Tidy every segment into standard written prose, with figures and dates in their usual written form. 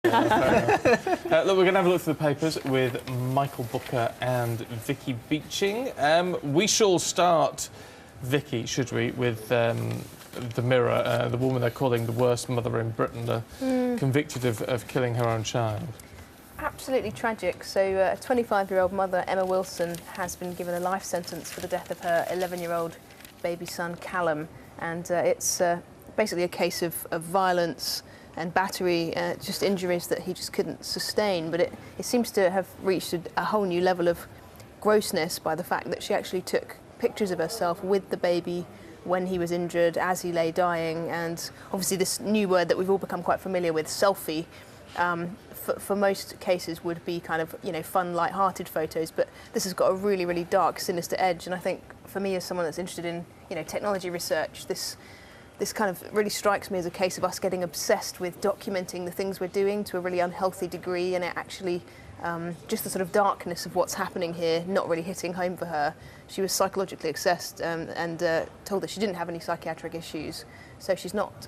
Look, we're going to have a look through the papers with Michael Booker and Vicky Beeching. We shall start, Vicky, should we, with the Mirror, the woman they're calling the worst mother in Britain, convicted of killing her own child. Absolutely tragic. So a 25-year-old mother, Emma Wilson, has been given a life sentence for the death of her 11-year-old baby son, Callum. And it's basically a case of violence and battery, just injuries that he just couldn't sustain. But it seems to have reached a whole new level of grossness by the fact that she actually took pictures of herself with the baby when he was injured, as he lay dying. And obviously this new word that we've all become quite familiar with, selfie, for most cases would be kind of, you know, fun, light-hearted photos, but this has got a really, really dark, sinister edge. And I think for me, as someone that's interested in, you know, technology research, this kind of really strikes me as a case of us getting obsessed with documenting the things we're doing to a really unhealthy degree, and it actually just the sort of darkness of what's happening here not really hitting home for her. She was psychologically assessed and told that she didn't have any psychiatric issues, so she's not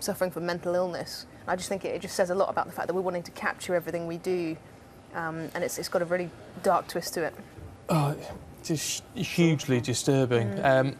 suffering from mental illness. I just think it just says a lot about the fact that we're wanting to capture everything we do, and it's got a really dark twist to it. Oh, just hugely disturbing.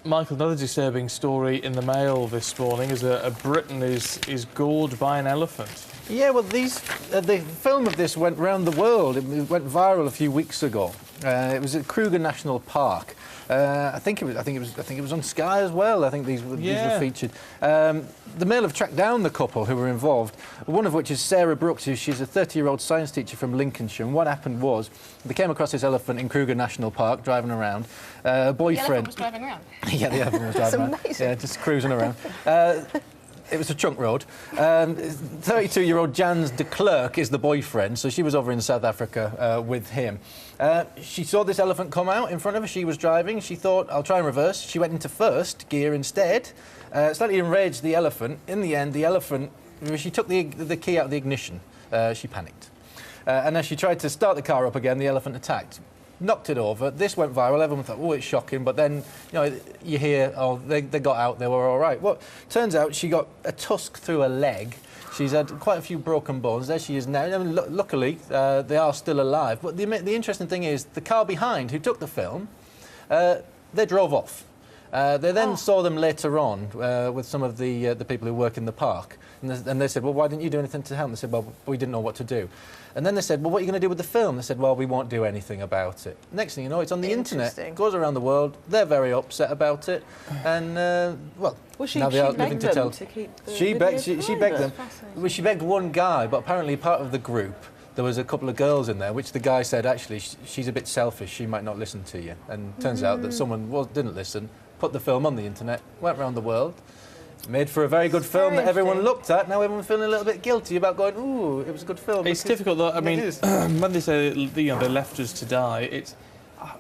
Michael, another disturbing story in the Mail this morning is a Briton is gored by an elephant. Yeah, well, the film of this went round the world. It went viral a few weeks ago. It was at Kruger National Park. I think it was on Sky as well. I think these were featured. The Mail have tracked down the couple who were involved, one of which is Sarah Brooks. She's a 30-year-old science teacher from Lincolnshire. And what happened was they came across this elephant in Kruger National Park driving around. Boyfriend. The elephant was driving around? Yeah, the elephant was driving around. That's amazing. Yeah, just cruising around. It was a trunk road. 32-year-old Jans de Klerk is the boyfriend, so she was over in South Africa with him. She saw this elephant come out in front of her. She was driving. She thought, I'll try and reverse. She went into first gear instead. Slightly enraged the elephant. In the end, the elephant, she took the key out of the ignition. She panicked. And as she tried to start the car up again, the elephant attacked. Knocked it over. This went viral. Everyone thought, oh, it's shocking. But then, you know, you hear, oh, they got out. They were all right. Well, turns out she got a tusk through her leg. She's had quite a few broken bones. There she is now. I mean, luckily, they are still alive. But the interesting thing is, the car behind, who took the film, they drove off. They then saw them later on with some of the people who work in the park. And they said, well, why didn't you do anything to help? And they said, well, we didn't know what to do. And then they said, well, what are you going to do with the film? They said, well, we won't do anything about it. Next thing you know, it's on the internet. It goes around the world. They're very upset about it. And, well, now they are living to tell. She begged them. Well, she begged one guy, but apparently part of the group, there was a couple of girls in there, which the guy said, actually, she's a bit selfish. She might not listen to you. And turns out that someone didn't listen, put the film on the internet, went around the world. Made for a very good film that everyone looked at. Now everyone's feeling a little bit guilty about going, ooh, it was a good film. It's difficult, though. I mean, when they say, you know, they left us to die, it's... I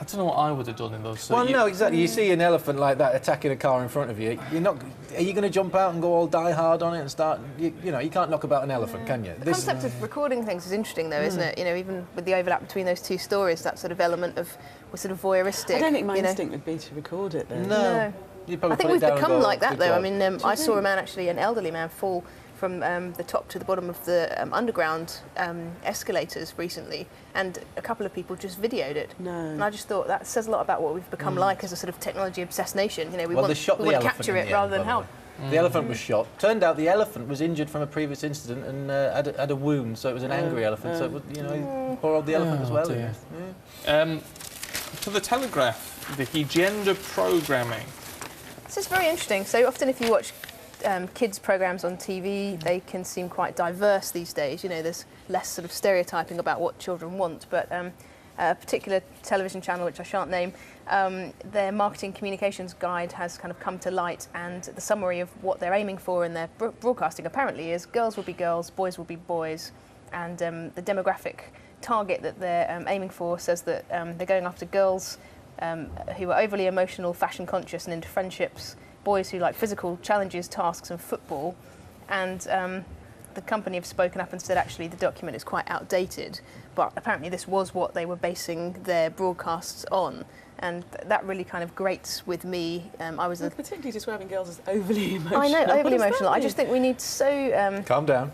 don't know what I would have done in those... Well, no, exactly. You see an elephant like that attacking a car in front of you, you're not... Are you going to jump out and go all die hard on it and start... You know, you can't knock about an elephant, can you? The concept of recording things is interesting, though, isn't it? You know, even with the overlap between those two stories, that sort of element of... We're sort of voyeuristic. I don't think my instinct would be to record it, though. No. I think we've become like that, though. I mean, I saw a man, actually, an elderly man, fall from the top to the bottom of the underground escalators recently, and a couple of people just videoed it. No. And I just thought that says a lot about what we've become like as a sort of technology-obsessed nation. You know, we want to capture it rather than help. The elephant was shot. Turned out the elephant was injured from a previous incident and had a wound, so it was an angry elephant. So, it was, you know, poor old the elephant as well. For the Telegraph, Vicky, gender programming. This is very interesting. So often if you watch kids' programmes on TV, they can seem quite diverse these days. You know, there's less sort of stereotyping about what children want, but a particular television channel, which I shan't name, their marketing communications guide has kind of come to light, and the summary of what they're aiming for in their broadcasting apparently is girls will be girls, boys will be boys, and the demographic target that they're aiming for says that they're going after girls who are overly emotional, fashion conscious and into friendships, boys who like physical challenges, tasks and football, and the company have spoken up and said actually the document is quite outdated, but apparently this was what they were basing their broadcasts on. And that really kind of grates with me. I was particularly describing girls as overly emotional. I know, overly emotional. I just think we need Calm down.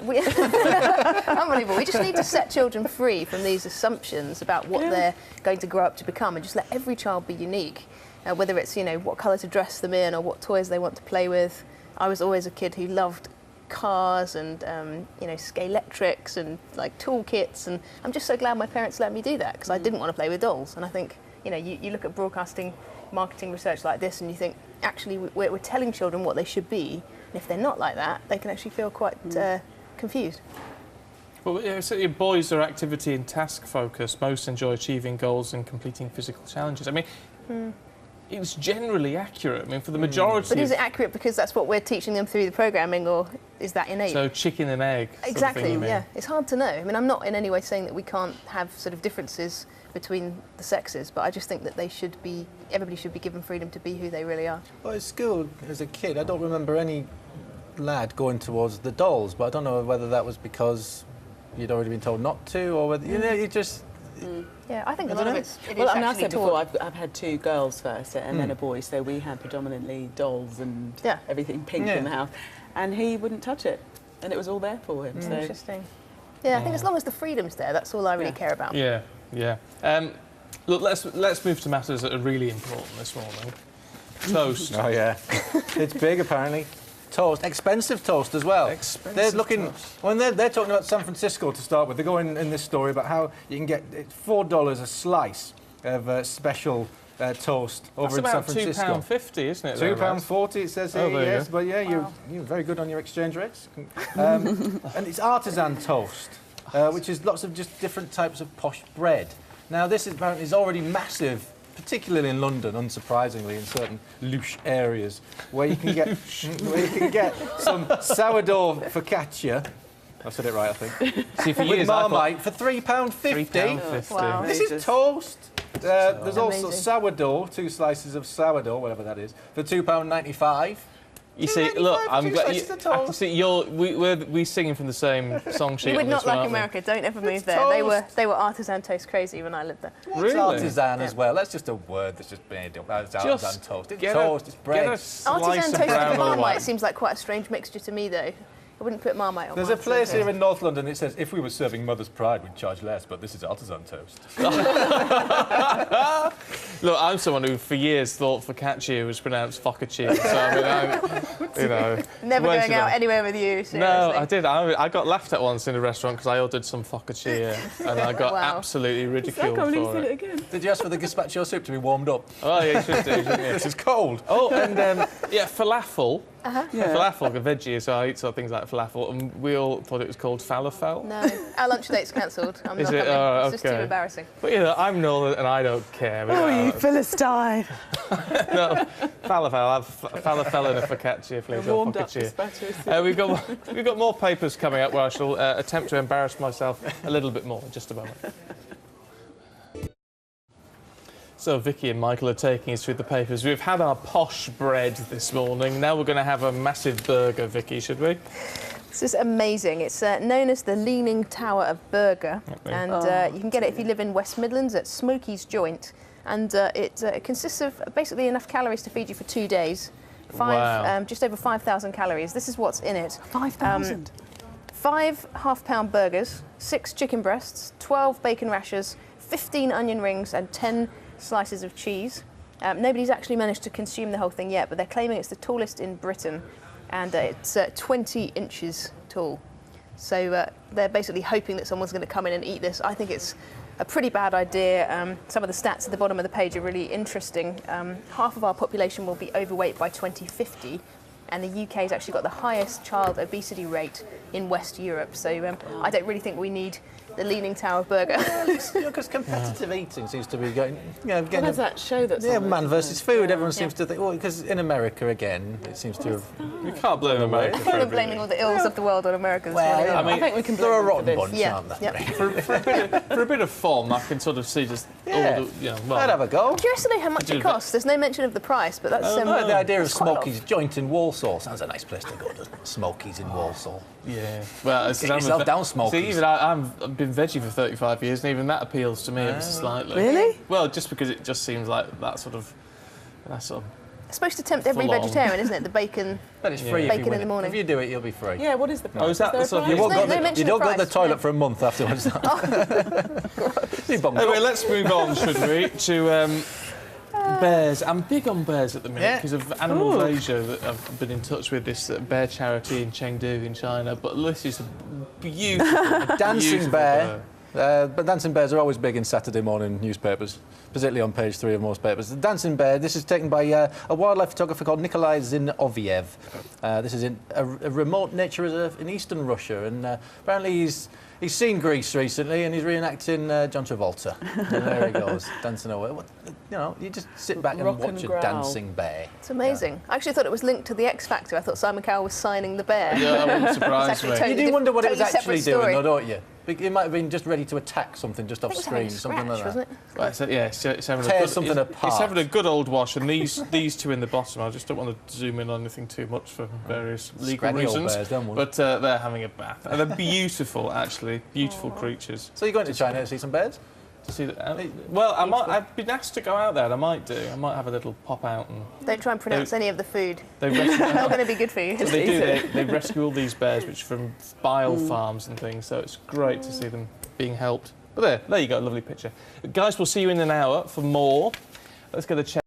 Unbelievable. We just need to set children free from these assumptions about what they're going to grow up to become, and just let every child be unique. Whether it's, what colour to dress them in or what toys they want to play with. I was always a kid who loved cars and Scalextrics and like toolkits, and I'm just so glad my parents let me do that, because I didn't want to play with dolls. And I think you look at broadcasting marketing research like this and you think actually we're telling children what they should be, and if they're not like that they can actually feel quite confused. Well, so your boys are activity and task focused, most enjoy achieving goals and completing physical challenges. I mean, it's generally accurate. I mean, for the majority. But is it accurate because that's what we're teaching them through the programming, or is that innate? So chicken and egg. Exactly. Yeah, it's hard to know. I mean, I'm not in any way saying that we can't have sort of differences between the sexes, but I just think that everybody should be given freedom to be who they really are. Well, at school as a kid, I don't remember any lad going towards the dolls, but I don't know whether that was because you'd already been told not to, or whether you just. Yeah, I think a lot of it is Well, I actually said taught. before, I've had 2 girls first and then a boy, so we had predominantly dolls and everything pink in the house, and he wouldn't touch it, and it was all there for him. So. Interesting. Yeah, I think as long as the freedom's there, that's all I really care about. Yeah, yeah. Look, let's move to matters that are really important this morning. Toast. Oh yeah, it's big apparently. Toast, expensive toast as well. Expensive they're looking toast. when they're talking about San Francisco to start with. They're going in this story about how you can get $4 a slice of special toast over in San Francisco. That's about £2.50, isn't it? £2.40 it says here. there you Yes, go. but yeah, you're very good on your exchange rates. And it's artisan toast, which is lots of just different types of posh bread. Now this is already massive, particularly in London, unsurprisingly, in certain louche areas, where you can get some sourdough focaccia. I said it right, I think. See, for With years, Marmite for £3.50. £3.50. Wow. This is toast. There's also Amazing. sourdough, 2 slices of sourdough, whatever that is, for £2.95. You see, look, I'm two glad. slices of I can toast. see we're singing from the same song sheet. You would on not this one, like aren't we? America. Don't ever move It's there. toast. They were artisan toast crazy when I lived there. It's Really? artisan as well. That's just a word that's just made up. It's artisan toast. It's toast, it's bread. Get a slice Artisan of toast brown with or Marmite white. seems like quite a strange mixture to me, though. I wouldn't put Marmite on There's a mine, place so- here in North London that says, if we were serving Mother's Pride, we'd charge less, but this is artisan toast. Look, I'm someone who for years thought focaccia was pronounced focaccia. So I mean, Never way going too out bad. anywhere with you, seriously. No, I did. I got laughed at once in a restaurant because I ordered some focaccia and I got Wow. absolutely I ridiculed can't believe you for said it it. again. Did you ask for the gazpacho soup to be warmed up? Oh, yeah, you should do, shouldn't you? This is cold. Oh, and falafel. Uh-huh. Yeah. Falafel, a veggie, so I eat sort of things like falafel, and we all thought it was called falafel. No, our lunch date's cancelled. I'm Is not it? coming. Oh, It's just too okay. embarrassing. But I'm northern and I don't care. Oh, you Philistine. No, falafel. I'll have falafel and a focaccia, please. or Warmed up focaccia. gazpacho. We've got more papers coming up where I shall attempt to embarrass myself a little bit more in just a moment. So Vicky and Michael are taking us through the papers. We've had our posh bread this morning. Now we're going to have a massive burger, Vicky, should we? This is amazing. It's known as the Leaning Tower of Burger, and you can get it if you live in West Midlands at Smokey's Joint. And it consists of basically enough calories to feed you for 2 days. Wow. Just over 5,000 calories. This is what's in it. 5,000. 5 half-pound burgers, 6 chicken breasts, 12 bacon rashers, 15 onion rings, and 10 slices of cheese. Nobody's actually managed to consume the whole thing yet, but they're claiming it's the tallest in Britain, and it's 20 inches tall. So they're basically hoping that someone's going to come in and eat this. I think it's a pretty bad idea. Some of the stats at the bottom of the page are really interesting. Half of our population will be overweight by 2050, and the UK has actually got the highest child obesity rate in West Europe. So I don't really think we need the Leaning Tower burger. Because competitive eating seems to be going. Well, there's that show that's yeah, on man it, versus isn't food. it? Everyone seems to think. Well, because in America again, it seems to have. You can't blame America for We're everything. blaming all the ills of the world on America this morning. Well, I mean, I think we can They're a blame them rotten for this. bunch, Yeah. aren't they? Yep. For a bit of fun, I can sort of see just Yeah. all the, you know, well, I'd have a go. Curious to know how much Do it that. costs. There's no mention of the price, but that's No, the idea of that's quite a lot. Smokey's joint in Walsall sounds a nice place to go, doesn't it? Smokey's in Walsall. yeah. Well, Get yourself down, Smokies. See, even I've been veggie for 35 years, and even that appeals to me ever so slightly. Really? Well, just because it just seems like that sort of. It's supposed to tempt every Full on. vegetarian, isn't it? The bacon. But it's Yeah. free if Bacon you in win the it. morning. If you do it, you'll be free. Yeah, what is the price? Oh, is that there the a sort of- You price? won't No- go, no you mention don't of go to the price, toilet no. for a month afterwards. You bung Anyway, up. let's move on, should we, to bears. I'm big on bears at the minute Yeah. because of Animal Asia that I've been in touch with, this bear charity in Chengdu in China. But this is a beautiful, Dancing beautiful bear. But dancing bears are always big in Saturday morning newspapers, particularly on page 3 of most papers. The dancing bear, this is taken by a wildlife photographer called Nikolai Zinoviev. This is in a remote nature reserve in eastern Russia, and apparently he's seen Greece recently, and he's reenacting John Travolta. And there he goes, dancing away. You know, you just sit back and Rock watch and a growl. dancing bear. It's amazing. I actually thought it was linked to the X Factor. I thought Simon Cowell was signing the bear. Yeah, that wouldn't surprise It's actually me. totally You do wonder what it was totally actually separate doing, story. though, don't you? It might have been just ready to attack something just I off think it was having a screen, something scratch, like wasn't that. it? Right, so, yeah, it's having Tear a good, something it's apart. having a good old wash, and these two in the bottom, I just don't want to zoom in on anything too much for various legal Scraggy old reasons. bears, don't we? But they're having a bath, and they're beautiful, actually, beautiful creatures. So you're going to China to see some bears? To see that, well, I've been asked to go out there, and I might do. I might have a little pop out and Don't try and pronounce any of the food. they It's not rescue, going to be good for you. they do. They rescue all these bears, which are from bile farms and things. So it's great to see them being helped. But there you go, lovely picture. Guys, we'll see you in an hour for more. Let's get a check.